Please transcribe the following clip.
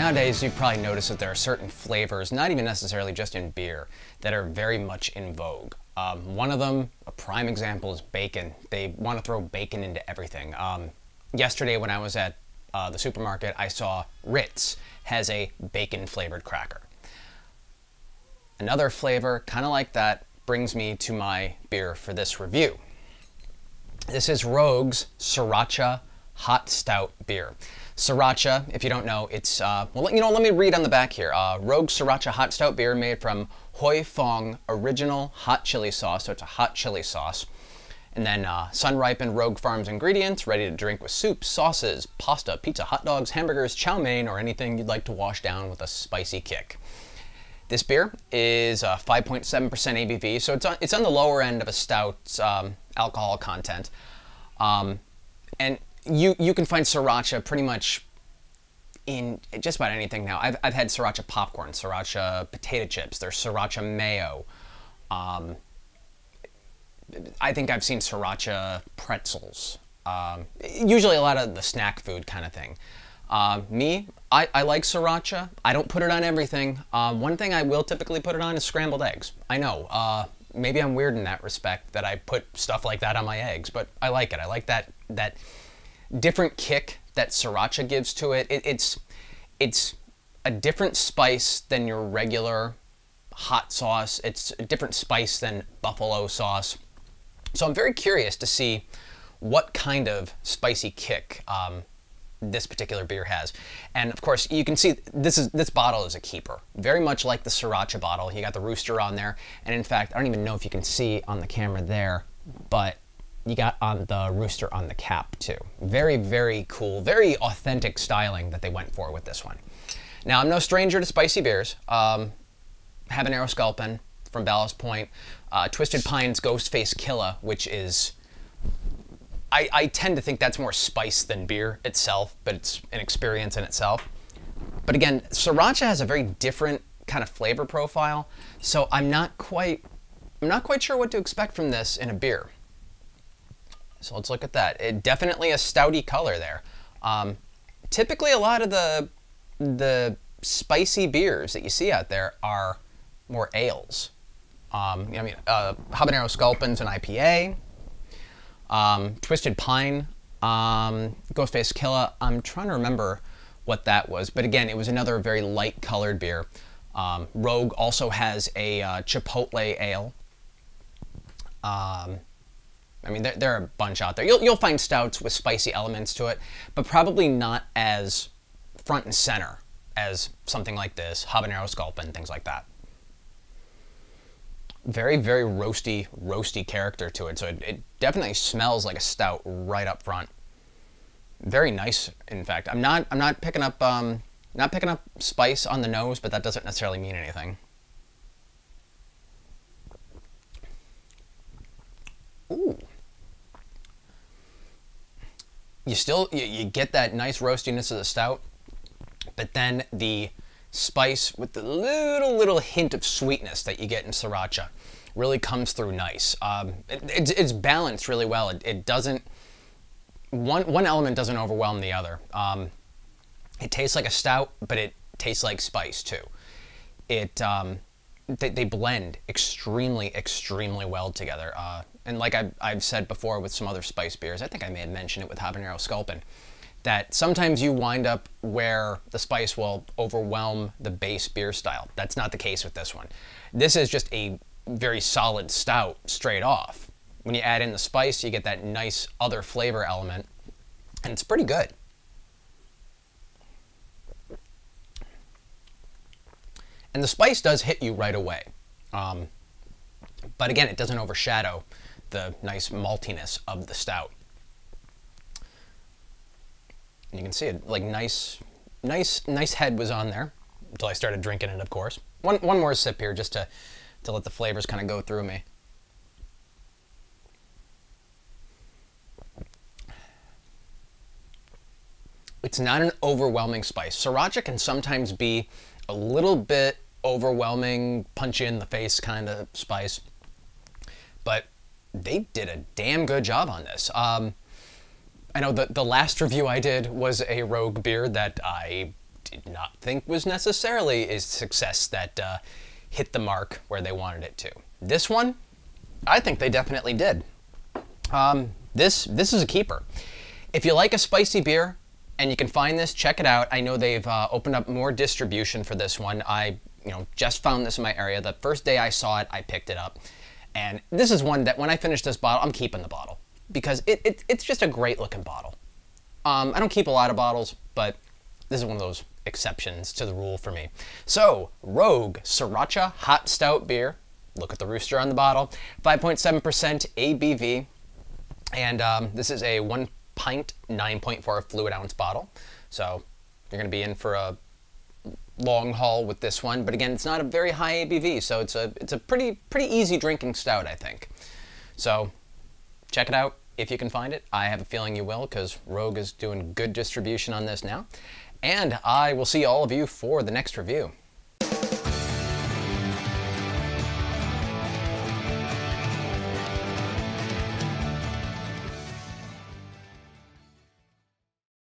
Nowadays, you've probably noticed that there are certain flavors, not even necessarily just in beer, that are very much in vogue. One of them, a prime example, is bacon. They want to throw bacon into everything. Yesterday when I was at the supermarket, I saw Ritz has a bacon-flavored cracker. Another flavor, kind of like that, brings me to my beer for this review. This is Rogue's Sriracha Hot Stout beer. Sriracha, if you don't know, it's, well, you know, let me read on the back here. Rogue's Sriracha Hot Stout beer made from Hoi Fong original hot chili sauce, so it's a hot chili sauce. And then sun-ripened Rogue Farms ingredients, ready to drink with soups, sauces, pasta, pizza, hot dogs, hamburgers, chow mein, or anything you'd like to wash down with a spicy kick. This beer is 5.7% ABV, so it's on the lower end of a stout's alcohol content. And you can find Sriracha pretty much in just about anything now. I've had Sriracha popcorn, Sriracha potato chips, there's Sriracha mayo. I think I've seen Sriracha pretzels. Usually a lot of the snack food kind of thing. I like Sriracha. I don't put it on everything. One thing I will typically put it on is scrambled eggs. I know, maybe I'm weird in that respect that I put stuff like that on my eggs, but I like it. I like that different kick that Sriracha gives to it. It's a different spice than your regular hot sauce. It's a different spice than buffalo sauce. So I'm very curious to see what kind of spicy kick this particular beer has. And of course, you can see this bottle is a keeper. Very much like the Sriracha bottle. You got the rooster on there. And in fact, I don't even know if you can see on the camera there, but you got on the rooster on the cap too. Very, very cool, very authentic styling that they went for with this one. Now, I'm no stranger to spicy beers. Habanero Sculpin from Ballast Point, Twisted Pine's Ghostface Killa, which is, I tend to think that's more spice than beer itself, but it's an experience in itself. But again, Sriracha has a very different kind of flavor profile, so I'm not quite sure what to expect from this in a beer. So let's look at that. Definitely a stouty color there. Typically, a lot of the spicy beers that you see out there are more ales. Habanero Sculpin's an IPA. Twisted Pine, Ghostface Killa. I'm trying to remember what that was, but again, it was another very light colored beer. Rogue also has a Chipotle ale. I mean, there are a bunch out there. You'll find stouts with spicy elements to it, but probably not as front and center as something like this, Habanero Sculpin, things like that. Very, very roasty character to it. So it definitely smells like a stout right up front. Very nice, in fact. I'm not picking up spice on the nose, but that doesn't necessarily mean anything. Ooh. You get that nice roastiness of the stout, but then the spice with the little hint of sweetness that you get in Sriracha really comes through nice. It's balanced really well. It doesn't, one element doesn't overwhelm the other. It tastes like a stout, but it tastes like spice too. They blend extremely well together. And like I've said before with some other spice beers, I think I may have mentioned it with Habanero Sculpin, that sometimes you wind up where the spice will overwhelm the base beer style. That's not the case with this one. This is just a very solid stout straight off. When you add in the spice, you get that nice other flavor element, and it's pretty good. And the spice does hit you right away. But again, it doesn't overshadow the nice maltiness of the stout. And you can see it, like nice head was on there until I started drinking it, of course. One more sip here just to let the flavors kind of go through me. It's not an overwhelming spice. Sriracha can sometimes be a little bit overwhelming, punch you in the face kind of spice, but they did a damn good job on this. I know the last review I did was a Rogue beer that I did not think was necessarily a success that hit the mark where they wanted it to. This one, I think they definitely did. This is a keeper. If you like a spicy beer and you can find this, check it out. I know they've opened up more distribution for this one. I just found this in my area. The first day I saw it, I picked it up. And this is one that when I finish this bottle, I'm keeping the bottle because it's just a great looking bottle. I don't keep a lot of bottles, but this is one of those exceptions to the rule for me. So, Rogue Sriracha Hot Stout beer. Look at the rooster on the bottle. 5.7% ABV. And this is a 1 pint, 9.4 fluid ounce bottle. So, you're going to be in for a long haul with this one. But again, it's not a very high ABV, so it's a pretty easy drinking stout, I think. So, check it out if you can find it. I have a feeling you will because Rogue is doing good distribution on this now. And I will see all of you for the next review.